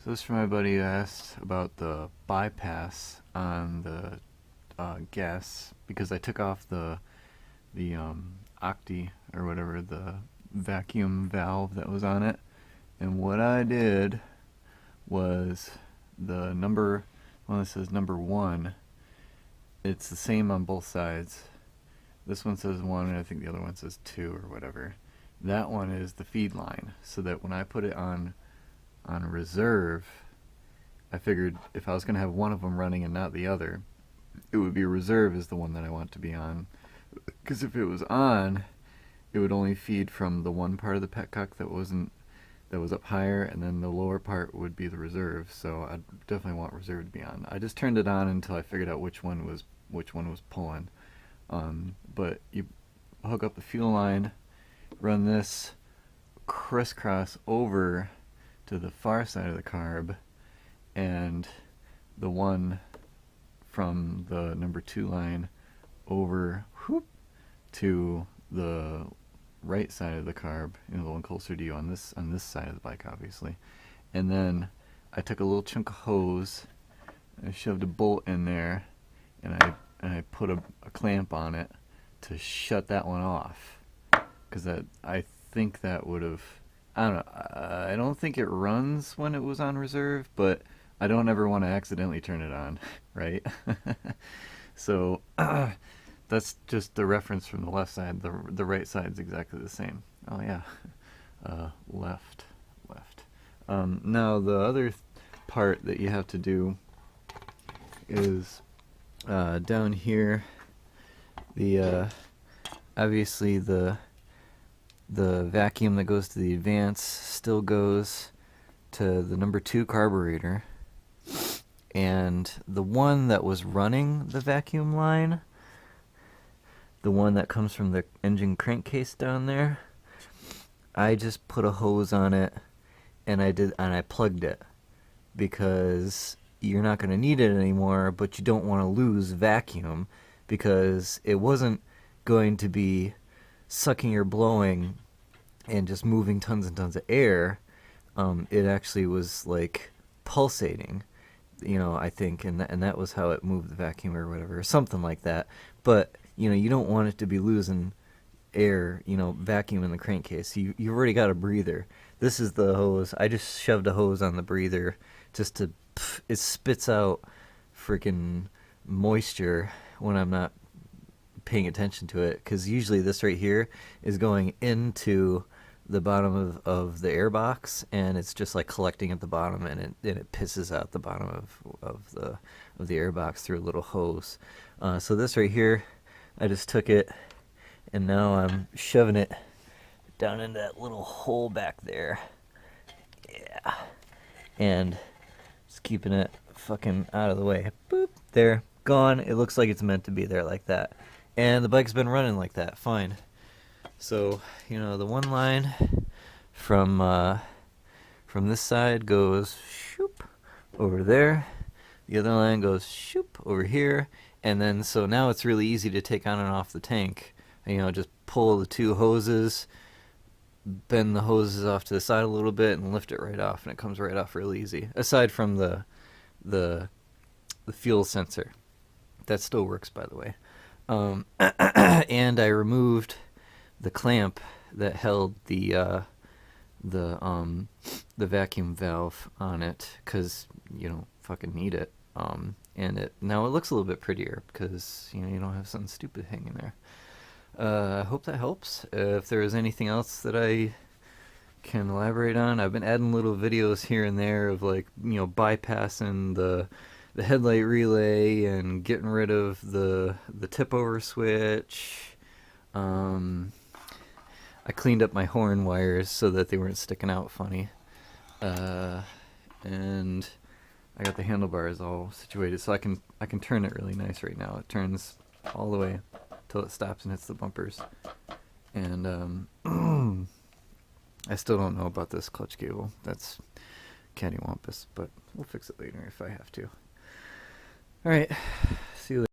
So this is from my buddy who asked about the bypass on the gas because I took off the octy or whatever, the vacuum valve that was on it, and what I did was the number one that says number one. It's the same on both sides. This one says one, and I think the other one says two or whatever. That one is the feed line, so that when I put it on reserve, I figured if I was going to have one of them running and not the other, it would be reserve is the one that I want to be on. Because if it was on, it would only feed from the one part of the petcock that was up higher, and then the lower part would be the reserve. So I definitely want reserve to be on. I just turned it on until I figured out which one was pulling. But you hook up the fuel line, run this crisscross over to the far side of the carb, and the one from the number 2 line over to the right side of the carb, the one closer to you on this side of the bike, obviously. And then I took a little chunk of hose, I shoved a bolt in there, and I put a clamp on it to shut that one off, because I think that would have, I don't know, I don't think it runs when it was on reserve, but I don't ever want to accidentally turn it on, right? So that's just the reference from the left side. The right side is exactly the same. Oh yeah, left. Now the other part that you have to do is down here. Obviously the vacuum that goes to the advance still goes to the number 2 carburetor, and the one that was running the vacuum line, the one that comes from the engine crankcase down there, I just put a hose on it and I plugged it, because you're not going to need it anymore, but you don't want to lose vacuum, because it wasn't going to be sucking or blowing and just moving tons and tons of air. It actually was like pulsating, I think, and that was how it moved the vacuum or whatever, or something like that. But you don't want it to be losing air, vacuum in the crankcase. You've already got a breather. This is the hose. I just shoved a hose on the breather just to, it spits out freaking moisture when I'm not paying attention to it, because usually this right here is going into the bottom of the airbox, and it's just like collecting at the bottom, and it pisses out the bottom of the airbox through a little hose. So this right here, I just took it, and now I'm shoving it down into that little hole back there. Yeah. And just keeping it fucking out of the way. Boop. There. Gone. It looks like it's meant to be there like that. And the bike's been running like that. Fine. So, the one line from this side goes shoop over there. The other line goes shoop over here. And then, so now it's really easy to take on and off the tank. Just pull the 2 hoses, bend the hoses off to the side a little bit, and lift it right off, and it comes right off real easy. Aside from the fuel sensor. That still works, by the way. And I removed the clamp that held the vacuum valve on it, because you don't fucking need it. And now it looks a little bit prettier, because you don't have something stupid hanging there. I hope that helps. If there is anything else that I can elaborate on, I've been adding little videos here and there of bypassing the headlight relay and getting rid of the tip over switch. I cleaned up my horn wires so that they weren't sticking out funny, and I got the handlebars all situated so I can turn it really nice right now. It turns all the way till it stops and hits the bumpers. And I still don't know about this clutch cable. That's cattywampus, but we'll fix it later if I have to. Alright, see you later.